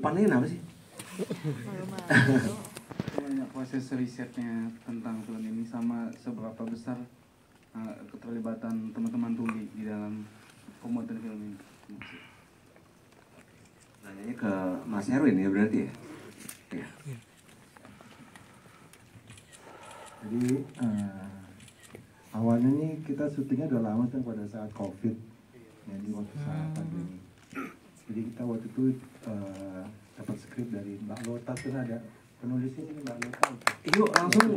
depannya apa sih? Banyak proses risetnya tentang film ini sama seberapa besar keterlibatan teman-teman Tuli di dalam pembuatan film ini. Nanyanya ke Mas Erwin ya berarti ya? Iya. Jadi awalnya nih kita syutingnya udah lama kan pada saat COVID, jadi waktu saat pandemi. Jadi kita waktu itu dapat skrip dari Mbak Lota, kan ada penulisnya ini Mbak Lota. Yuk langsung,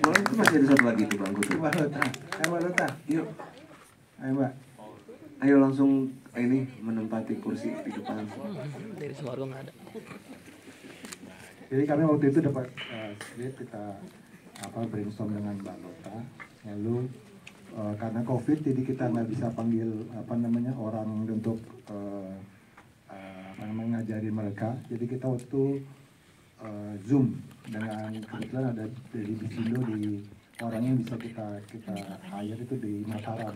boleh itu masih ada satu lagi tuh Bang Kutu. Mbak Lota, Mbak Lota. Yuk, Ayo Mbak. ayo langsung ini menempati kursi di depan. Dari Sumargo nggak ada. Jadi kami waktu itu dapat skrip, kita brainstorm dengan Mbak Lota. Lalu karena COVID, jadi kita nggak bisa panggil orang untuk ngajarin mereka. Jadi kita waktu Zoom dengan kebetulan ada dari Bisindo, di orang yang bisa kita hire itu di Mataram,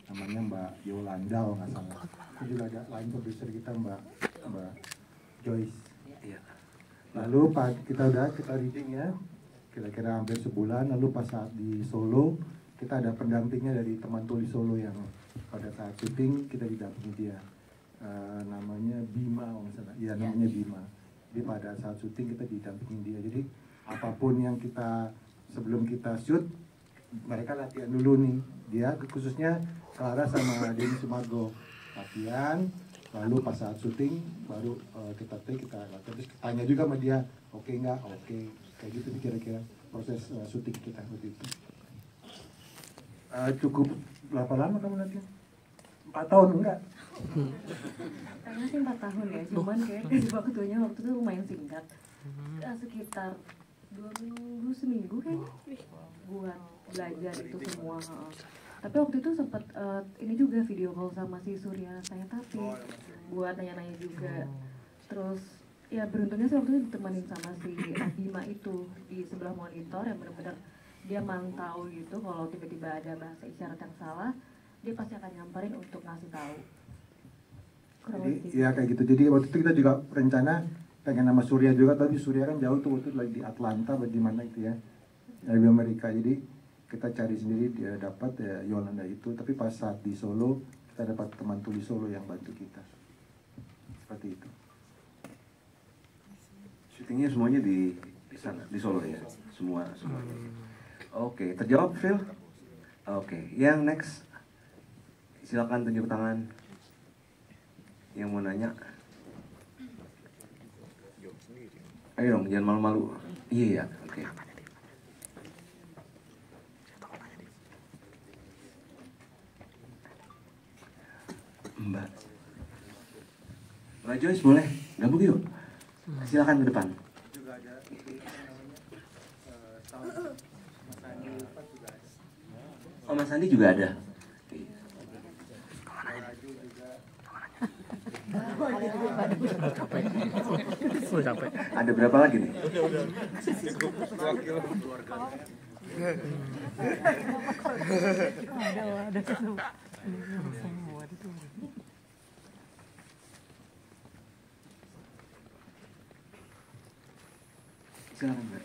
namanya Mbak Yolanda nggak salah. Itu juga ada lain produser kita Mbak Joyce. Lalu kita reading ya, kira-kira hampir sebulan. Lalu pas saat di Solo, kita ada pendampingnya dari teman tuli Solo yang pada saat syuting kita didampingi dia. Namanya Bima, ya namanya Bima. Jadi pada saat syuting kita didampingi dia. Jadi apapun yang sebelum kita shoot, mereka latihan dulu nih. Dia khususnya Clara sama Denny Sumargo latihan. Lalu pas saat syuting baru kita latihan. Terus tanya juga sama dia, oke nggak? Oke. Kayak gitu kira-kira proses syuting kita waktu itu. Cukup berapa lama kamu latihan? 4 tahun enggak? Kayaknya sih 4 tahun ya, cuman kayak waktunya waktu itu lumayan singkat. Sekitar 2 minggu, seminggu kayaknya buat belajar itu semua. Tapi waktu itu sempat ini juga video call sama si Surya saya tapi buat nanya-nanya juga. Terus ya beruntungnya sih waktu itu ditemenin sama si Bima itu di sebelah monitor yang benar-benar dia mantau gitu, kalau tiba-tiba ada bahasa isyarat yang salah dia pasti akan nyamperin untuk ngasih tahu. Jadi ya kayak gitu. Jadi waktu itu kita juga rencana pengen nama Surya juga, tapi Surya kan jauh tuh waktu itu lagi di Atlanta bagaimana itu ya, dari Amerika. Jadi kita cari sendiri, dia dapat ya Yolanda itu. Tapi pas saat di Solo kita dapat teman tuli Solo yang bantu kita. Seperti itu. Syutingnya semuanya di sana, di Solo ya, semuanya. Oke, terjawab Phil. Oke, yang next, silakan tunjuk tangan. Yang mau nanya. Ayo dong, jangan malu-malu. Iya, oke. Mbak Joyce boleh gabung yuk. Silakan ke depan. Oh, Mas Andi juga ada. Capek. Ada berapa lagi nih? Silakan Mbak.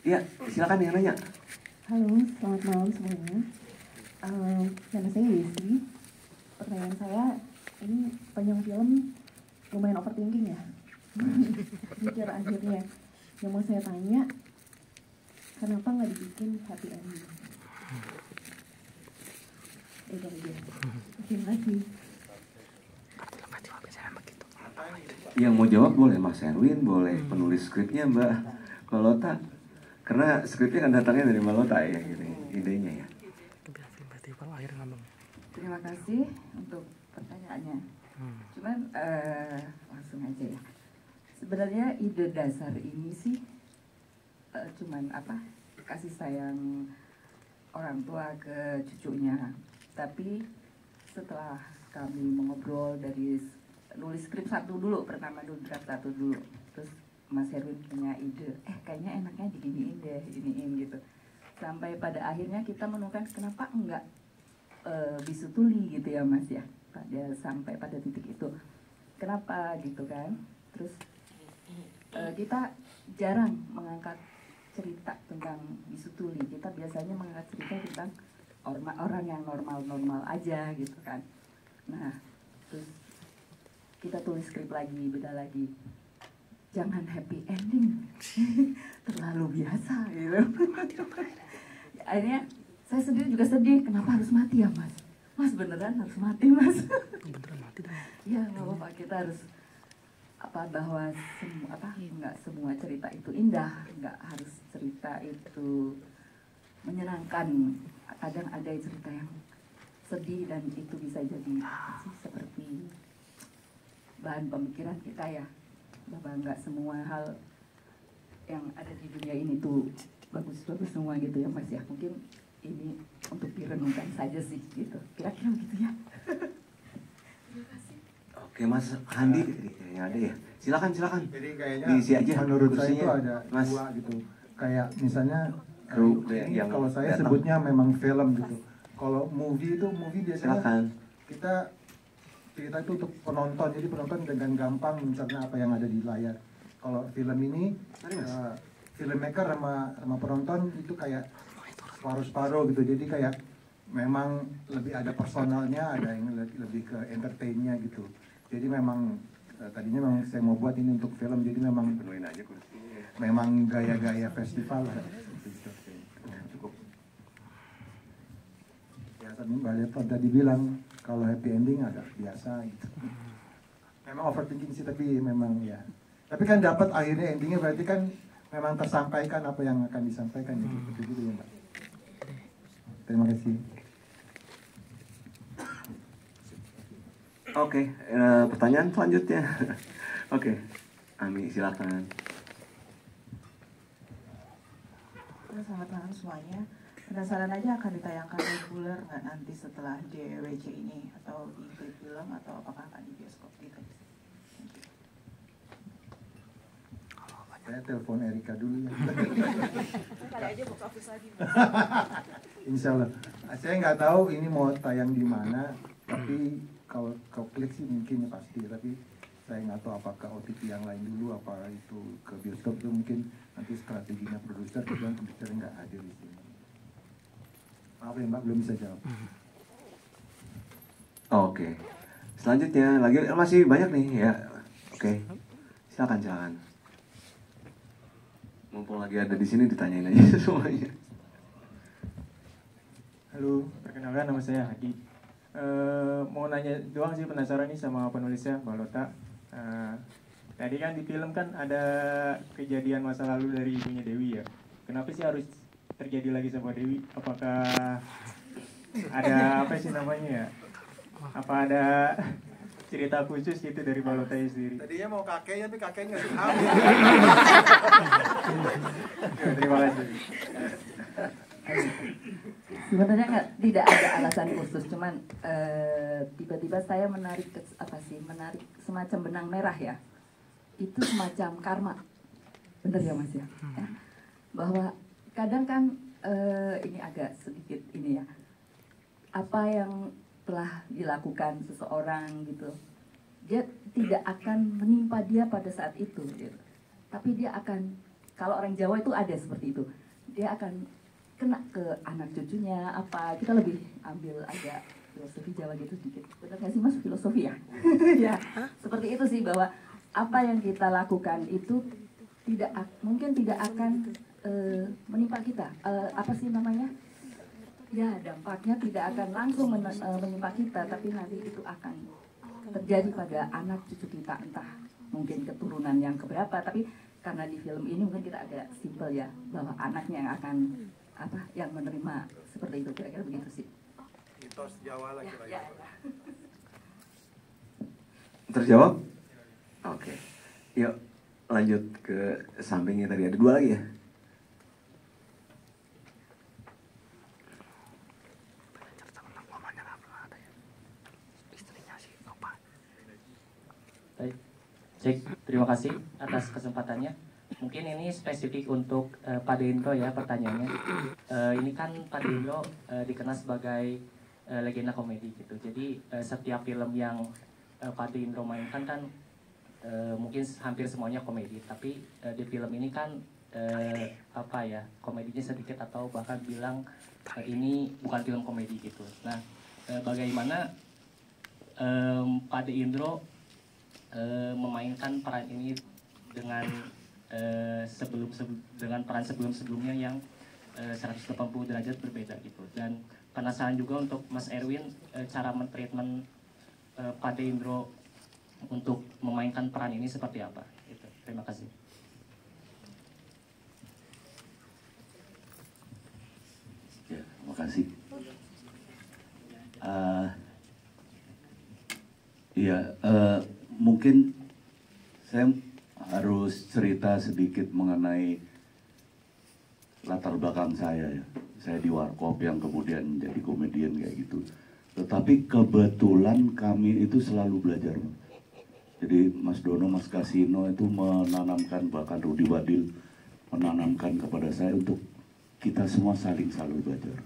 Iya, silakan yang nanya. Halo, selamat malam semuanya. Nama saya Desi. Pertanyaan saya, ini panjang film lumayan overthinking ya. Mikir akhirnya. Yang mau saya tanya, kenapa nggak dibikin happy ending? Itu aja. Terima kasih. Yang mau jawab boleh Mas Erwin, boleh penulis skripnya Mbak Lota. Karena skripnya kan datangnya dari Mbak Lota ya, gitu, idenya ya. Terima kasih untuk pertanyaannya. Cuman langsung aja ya. Sebenarnya ide dasar ini sih cuman kasih sayang orang tua ke cucunya. Tapi setelah kami mengobrol dari nulis skrip satu dulu, pertama dulu draft satu dulu, terus Mas Herwin punya ide, kayaknya enaknya diginiin deh, iniin gitu. Sampai pada akhirnya kita menemukan kenapa enggak bisu tuli gitu ya Mas ya, sampai pada titik itu. kenapa gitu kan. Terus kita jarang mengangkat cerita tentang bisu tuli. Kita biasanya mengangkat cerita tentang orang yang normal-normal aja gitu kan. Nah, terus kita tulis skrip lagi, beda lagi. Jangan happy ending, terlalu biasa gitu. Akhirnya saya sendiri juga sedih, kenapa harus mati ya mas? Mas beneran harus mati mas? Beneran mati dah. Ya nggak apa-apa, kita harus bahwa nggak semua cerita itu indah, nggak harus cerita itu menyenangkan. Kadang ada cerita yang sedih dan itu bisa jadi seperti bahan pemikiran kita ya, bahwa nggak semua hal yang ada di dunia ini tuh bagus-bagus semua gitu ya mas ya. Mungkin ini untuk direnungkan saja sih gitu, kira-kira begitu ya. Oke Mas Handi, kayaknya ada ya. Silakan. Jadi kayaknya Diisi aja menurut saya itu kursinya, ada Mas. dua gitu. Kayak misalnya Kru ini yang kalau saya datang. sebutnya memang film gitu. Kalau movie biasanya Silakan. kita cerita itu untuk penonton, jadi penonton dengan gampang misalnya apa yang ada di layar. Kalau film ini Mari, Mas. filmmaker sama penonton itu kayak separuh-separuh gitu, jadi kayak memang lebih ada personalnya, ada yang lebih ke entertainnya gitu. Jadi memang tadinya memang saya mau buat ini untuk film, jadi memang Penuhin aja kursinya. memang gaya-gaya festival lah. Cukup. Ya tadi Mbak Leto tadi bilang kalau happy ending agak biasa gitu. Memang overthinking sih, tapi memang ya. Tapi kan dapat akhirnya endingnya berarti kan memang tersampaikan apa yang akan disampaikan gitu ya Mbak. Terima kasih. Oke, pertanyaan selanjutnya. Oke, Ami silakan. Selamat malam semuanya. Penasaran aja akan ditayangkan reguler nggak nanti setelah DWC ini, atau di film, atau apakah akan di bioskop gitu? Saya telepon Erika dulu ya. Kali aja box office lagi. Insya Allah. Saya nggak tahu ini mau tayang di mana, tapi kalau kau klik sih mungkin ya pasti. Tapi saya nggak tahu apakah OTT yang lain dulu, apa itu ke bioskop, itu mungkin nanti strateginya produser, kemudian produser nggak hadir di sini. Maaf ya Mbak, belum bisa jawab. Oke. Selanjutnya lagi masih banyak nih ya. Oke. Silakan. Mumpung lagi ada di sini ditanyain aja semuanya. Halo, perkenalkan nama saya Hadi. Mau nanya doang sih, penasaran nih sama penulisnya, Mbak Lota. Tadi kan di film kan ada kejadian masa lalu dari ibunya Dewi ya. Kenapa sih harus terjadi lagi sama Dewi? Apakah ada apa sih namanya ya? Apa ada cerita khusus gitu dari Mbak Lota sendiri? Tadinya mau kakeknya, tapi kakeknya nggak Ya, terima kasih. Sebenarnya tidak ada alasan khusus, cuman tiba-tiba saya menarik menarik semacam benang merah ya. Itu semacam karma, bener ya mas ya? Bahwa kadang kan ini agak sedikit ini ya, apa yang telah dilakukan seseorang gitu, dia tidak akan menimpa dia pada saat itu gitu. Tapi dia akan, kalau orang Jawa itu ada seperti itu, dia akan kena ke anak cucunya apa. Kita lebih ambil agak filosofi Jawa gitu sedikit, benar nggak sih mas, filosofi ya? Ya seperti itu sih, bahwa apa yang kita lakukan itu mungkin tidak akan menimpa kita, apa sih namanya ya, dampaknya tidak akan langsung menimpa kita, tapi nanti itu akan terjadi pada anak cucu kita, entah mungkin keturunan yang keberapa. Tapi karena di film ini mungkin kita agak simpel ya, bahwa anaknya yang akan yang menerima seperti itu, kira-kira begitu sih. Mitos Jawa lah kira-kira. Terjawab? Oke. Yuk lanjut ke sampingnya, tadi ada dua lagi ya. Baik, cek, terima kasih atas kesempatannya. Mungkin ini spesifik untuk Pak Dendro ya pertanyaannya. Ini kan Pak Dendro dikenal sebagai legenda komedi gitu. Jadi setiap film yang Pak Indro mainkan kan mungkin hampir semuanya komedi, tapi di film ini kan apa ya, komedinya sedikit atau bahkan bilang ini bukan film komedi gitu. Nah, bagaimana Pak Indro memainkan peran ini dengan dengan peran sebelumnya yang 180 derajat berbeda gitu. Dan penasaran juga untuk Mas Erwin, cara mentreatment Pak Indro untuk memainkan peran ini seperti apa? Gitu. Terima kasih. Ya, terima kasih. Mungkin saya harus cerita sedikit mengenai latar belakang saya ya. Saya di Warkop yang kemudian jadi komedian kayak gitu. Tetapi kebetulan kami itu selalu belajar. Jadi Mas Dono, Mas Kasino itu menanamkan, bahkan Rudi Wadil menanamkan kepada saya untuk kita semua saling selalu belajar.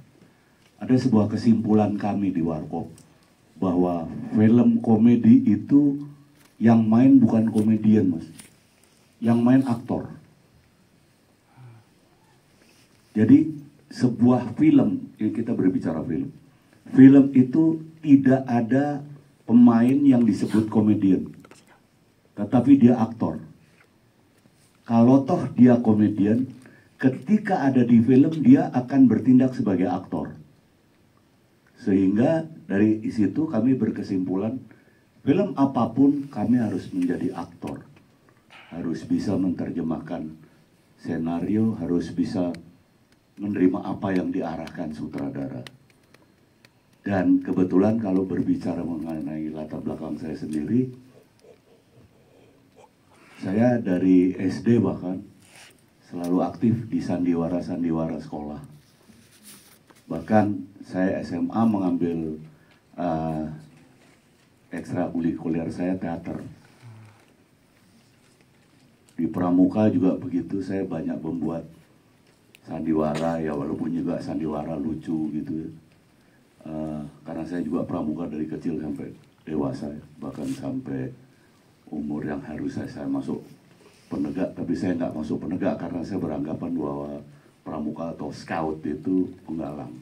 Ada sebuah kesimpulan kami di Warkop bahwa film komedi itu yang main bukan komedian, Mas. Yang main aktor. Jadi sebuah film, kita berbicara film. Film itu tidak ada pemain yang disebut komedian. Tetapi dia aktor. Kalau toh dia komedian, ketika ada di film dia akan bertindak sebagai aktor. Sehingga dari situ kami berkesimpulan, film apapun kami harus menjadi aktor. Harus bisa menerjemahkan senario, harus bisa menerima apa yang diarahkan sutradara. Dan kebetulan kalau berbicara mengenai latar belakang saya sendiri, saya dari SD bahkan selalu aktif di sandiwara-sandiwara sekolah. Bahkan saya SMA mengambil ekstrakurikuler saya teater. Di Pramuka juga begitu, saya banyak membuat sandiwara ya, walaupun juga sandiwara lucu gitu. Karena saya juga pramuka dari kecil sampai dewasa, bahkan sampai umur yang harus saya masuk penegak, tapi saya nggak masuk penegak karena saya beranggapan bahwa pramuka atau scout itu penggalang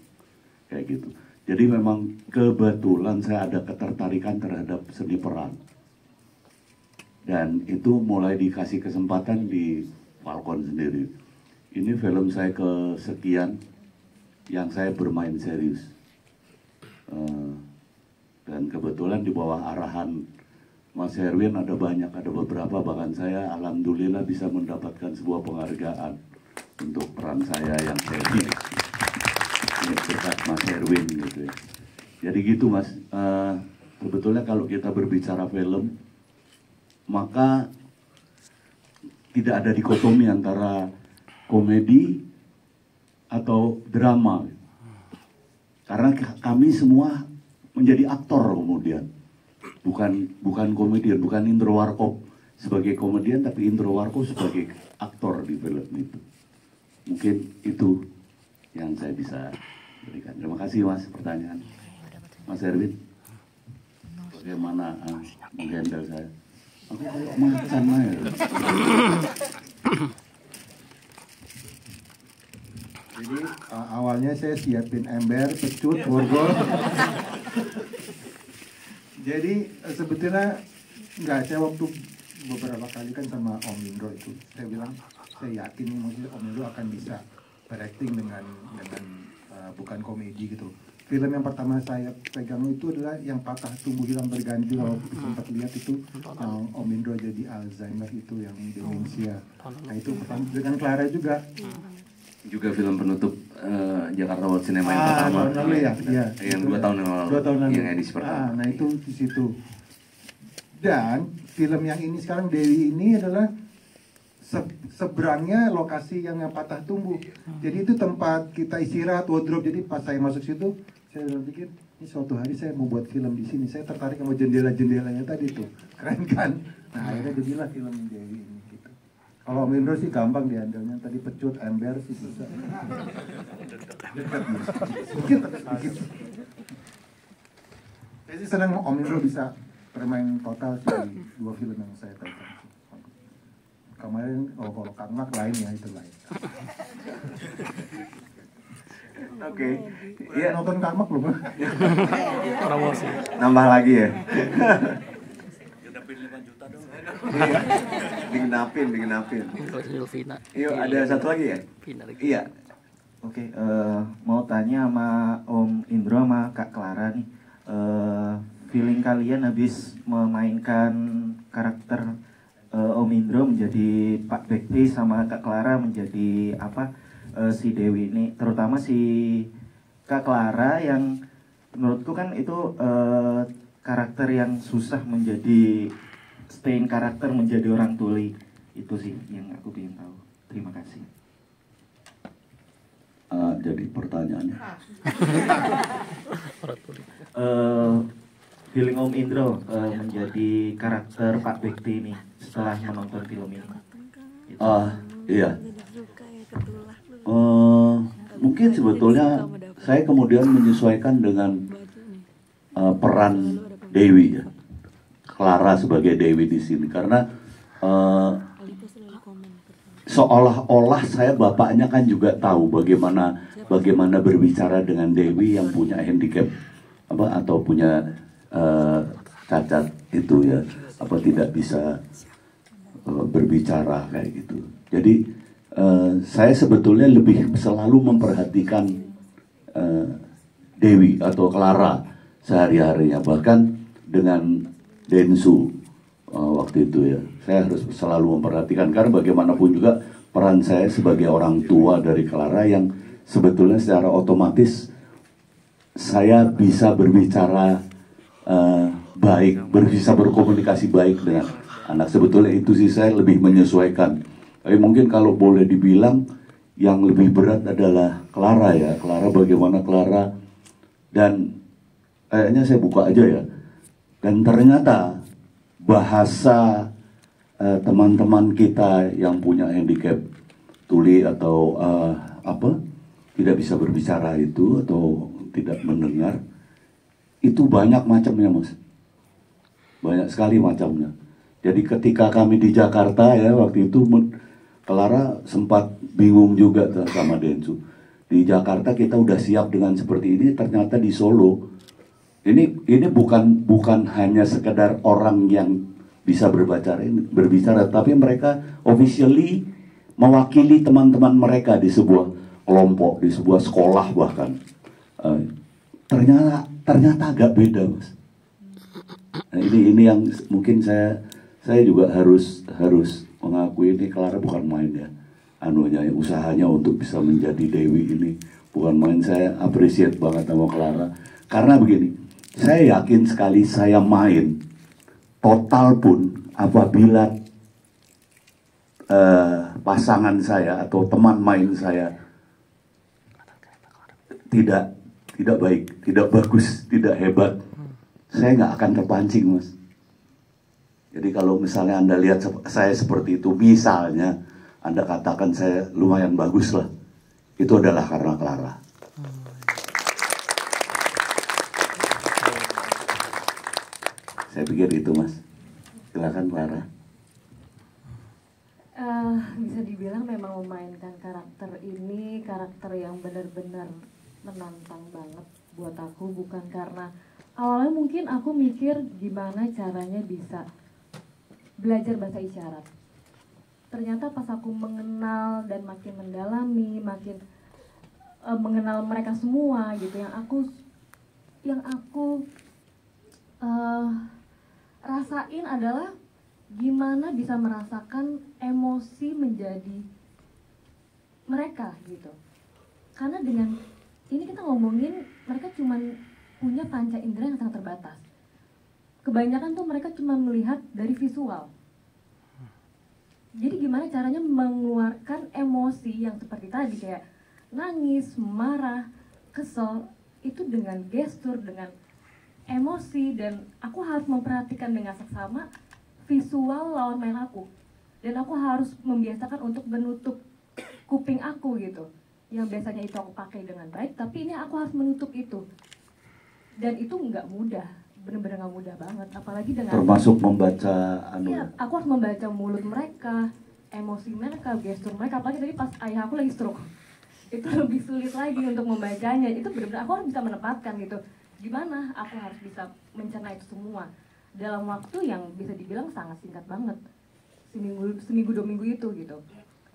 kayak gitu. Jadi memang kebetulan saya ada ketertarikan terhadap seni peran, dan itu mulai dikasih kesempatan di Falcon sendiri. Ini film saya kesekian yang saya bermain serius, dan kebetulan di bawah arahan Mas Erwin ada beberapa, bahkan saya alhamdulillah bisa mendapatkan sebuah penghargaan untuk peran saya yang serius. Ini berkat Mas Erwin gitu ya. Jadi gitu Mas, sebetulnya kalau kita berbicara film, maka tidak ada dikotomi antara komedi atau drama. Karena kami semua menjadi aktor kemudian. Bukan komedian, bukan Indro Warkop sebagai komedian, tapi Indro Warkop sebagai aktor di film itu. Mungkin itu yang saya bisa berikan. Terima kasih Mas pertanyaan. Mas Erwin, bagaimana menghandle saya? Aku kayak macan ya. Jadi awalnya saya siapin ember, pecut, borgol. Jadi sebetulnya saya waktu beberapa kali kan sama Om Indro itu, saya bilang saya yakin nih maksudnya Om Indro akan bisa berakting dengan bukan komedi gitu. Film yang pertama saya pegang itu adalah yang Patah Tumbuh Hilang Berganti, kalau sempat lihat itu yang Om Indro jadi Alzheimer itu, yang demensia. Nah itu pertama dengan Clara juga. Juga film penutup Jakarta World Cinema yang pertama. Lalu ya, yang 2 tahun yang lalu. 2 tahun lalu. Yang edisi pertama. Nah itu di situ. Dan film yang ini sekarang Dewi ini adalah seberangnya lokasi yang Patah Tumbuh. Jadi itu tempat kita istirahat, wardrobe. Jadi pas saya masuk situ, saya udah pikir, ini suatu hari saya mau buat film di sini. Saya tertarik sama jendela-jendelanya tadi tuh, keren kan? Nah akhirnya jadilah film Dewi ini. Kalau Om Indro sih gampang diandalnya, tadi pecut, ember sih bisa. Sedikit. Saya sih senang Om Indro bisa bermain total sih 2 film yang saya tonton. Kemarin kalau Karmak lain ya, itu lain. Oke. Iya, nonton Karmak belum? Promosi. Nambah lagi ya. Digenapin. Yuk, ada satu lagi ya? Iya. Oke, mau tanya sama Om Indro sama Kak Clara nih, feeling kalian habis memainkan karakter Om Indro menjadi Pak Bekti sama Kak Clara menjadi apa, si Dewi ini, terutama si Kak Clara yang menurutku kan itu karakter yang susah menjadi stain karakter menjadi orang tuli, itu sih yang aku ingin tahu. Terima kasih. Jadi pertanyaannya feeling Om Indro menjadi karakter Pak Bekti ini setelah menonton film ini. Iya. Mungkin sebetulnya saya kemudian menyesuaikan dengan peran Dewi ya, Clara sebagai Dewi di sini, karena seolah-olah saya bapaknya kan juga tahu bagaimana berbicara dengan Dewi yang punya handicap atau punya cacat itu ya, tidak bisa berbicara kayak gitu. Jadi saya sebetulnya lebih selalu memperhatikan Dewi atau Clara sehari-harinya, bahkan dengan Densu waktu itu ya, saya harus selalu memperhatikan, karena bagaimanapun juga peran saya sebagai orang tua dari Clara yang sebetulnya secara otomatis saya bisa berbicara baik, bisa berkomunikasi baik dengan anak. Sebetulnya itu sih saya lebih menyesuaikan. Tapi mungkin kalau boleh dibilang yang lebih berat adalah Clara ya. Clara, bagaimana Clara, dan kayaknya saya buka aja ya. Dan ternyata bahasa teman-teman kita yang punya handicap tuli atau tidak bisa berbicara itu atau tidak mendengar, itu banyak macamnya Mas, banyak sekali macamnya. Jadi ketika kami di Jakarta ya waktu itu, Clara sempat bingung juga sama Densu. Di Jakarta kita udah siap dengan seperti ini, ternyata di Solo ini bukan hanya sekedar orang yang bisa berbicara, tapi mereka officially mewakili teman-teman mereka di sebuah kelompok, di sebuah sekolah bahkan. Ternyata agak beda Mas. Nah, ini yang mungkin saya juga harus mengakui, ini Clara bukan main ya, usahanya untuk bisa menjadi Dewi ini bukan main. Saya appreciate banget sama Clara, karena begini, saya yakin sekali saya main total pun apabila pasangan saya atau teman main saya tidak baik, tidak bagus, tidak hebat, saya nggak akan terpancing Mas. Jadi kalau misalnya Anda lihat saya seperti itu, misalnya Anda katakan saya lumayan bagus lah, itu adalah karena Clara. Saya pikir itu Mas. Silakan Clara. Bisa dibilang memang memainkan karakter ini karakter yang benar-benar menantang banget buat aku, bukan karena awalnya mungkin aku mikir gimana caranya bisa belajar bahasa isyarat. Ternyata pas aku mengenal dan makin mendalami, makin mengenal mereka semua gitu, yang aku rasain adalah gimana bisa merasakan emosi menjadi mereka gitu. Karena dengan ini kita ngomongin mereka cuman punya panca indera yang sangat terbatas. Kebanyakan tuh mereka cuma melihat dari visual. Jadi gimana caranya mengeluarkan emosi yang seperti tadi, kayak nangis, marah, kesel, itu dengan gestur, dengan emosi, dan aku harus memperhatikan dengan seksama visual lawan main aku. Dan aku harus membiasakan untuk menutup kuping aku gitu. Yang biasanya itu aku pakai dengan baik, tapi ini aku harus menutup itu. Dan itu nggak mudah bener-bener gak mudah banget, apalagi dengan termasuk membaca iya, aku harus membaca mulut mereka, emosi mereka, gestur mereka, apalagi tadi pas ayah aku lagi stroke itu lebih sulit lagi untuk membacanya. Itu benar-benar aku harus bisa menempatkan gitu, gimana aku harus bisa mencerna itu semua dalam waktu yang bisa dibilang sangat singkat banget, seminggu 2 minggu itu gitu.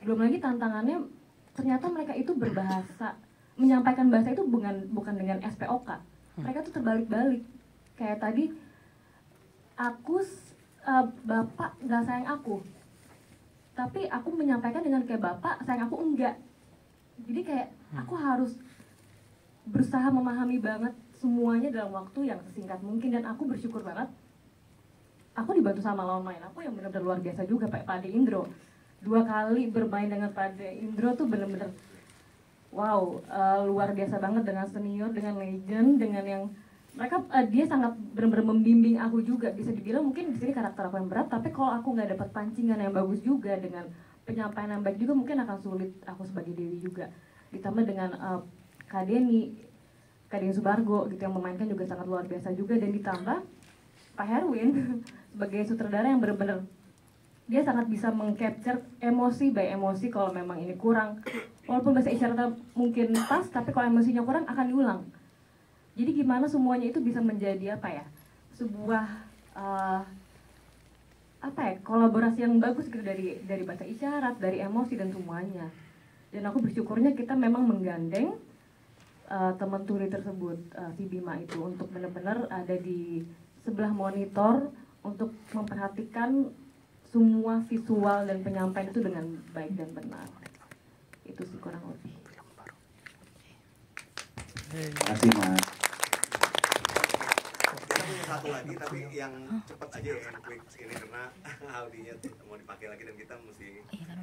Belum lagi tantangannya, ternyata mereka itu berbahasa, menyampaikan bahasa itu bukan dengan SPOK, mereka tuh terbalik-balik. Kayak tadi, bapak gak sayang aku, tapi aku menyampaikan dengan kayak bapak sayang aku enggak. Jadi kayak aku harus berusaha memahami banget semuanya dalam waktu yang sesingkat mungkin. Dan aku bersyukur banget, aku dibantu sama lawan main aku yang benar-benar luar biasa juga, Pak Ade Indro. 2 kali bermain dengan Pak Ade Indro tuh benar-benar wow, luar biasa banget, dengan senior, dengan legend, dengan yang mereka dia sangat benar-benar membimbing aku juga. Bisa dibilang mungkin di sini karakter aku yang berat, tapi kalau aku nggak dapat pancingan yang bagus juga dengan penyampaian yang baik juga, mungkin akan sulit aku sebagai Dewi juga. Ditambah dengan Kak Denny Subargo gitu yang memainkan juga sangat luar biasa juga. Dan ditambah Pak Herwin sebagai sutradara yang benar-benar dia sangat bisa mengcapture emosi by emosi. Kalau memang ini kurang, walaupun bahasa isyaratnya mungkin pas, tapi kalau emosinya kurang akan diulang. Jadi gimana semuanya itu bisa menjadi sebuah kolaborasi yang bagus gitu dari bahasa isyarat, dari emosi dan semuanya. Dan aku bersyukurnya kita memang menggandeng teman tuli tersebut, si Bima itu, untuk benar-benar ada di sebelah monitor untuk memperhatikan semua visual dan penyampaian itu dengan baik dan benar. Itu sih kurang lebih. Terima kasih, Mas. Kita punya satu lagi, tapi yang cepat aja ya, yang quick ini karena audinya mau dipakai lagi dan kita mesti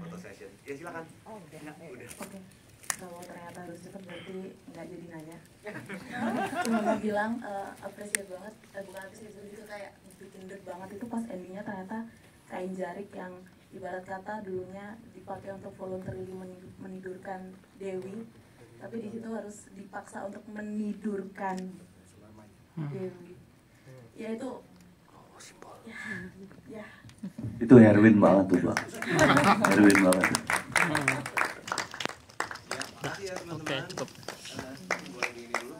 foto session. Ya silakan. Oh udah. Udah. Oke. Kalau ternyata harus cepat berarti nggak jadi nanya. Cuma mau bilang apresiasi banget, bukan apresiasi itu kayak bikin deg banget itu pas endingnya ternyata kain jarik yang ibarat kata dulunya dipakai untuk voluntarily menidurkan Dewi, tapi di situ harus dipaksa untuk menidurkan Dewi. Ya itu ya. Itu Herwin banget tuh, Pak. Herwin banget. Ya, makasih ya teman-teman. Oke, cukup. Mulai ini dulu.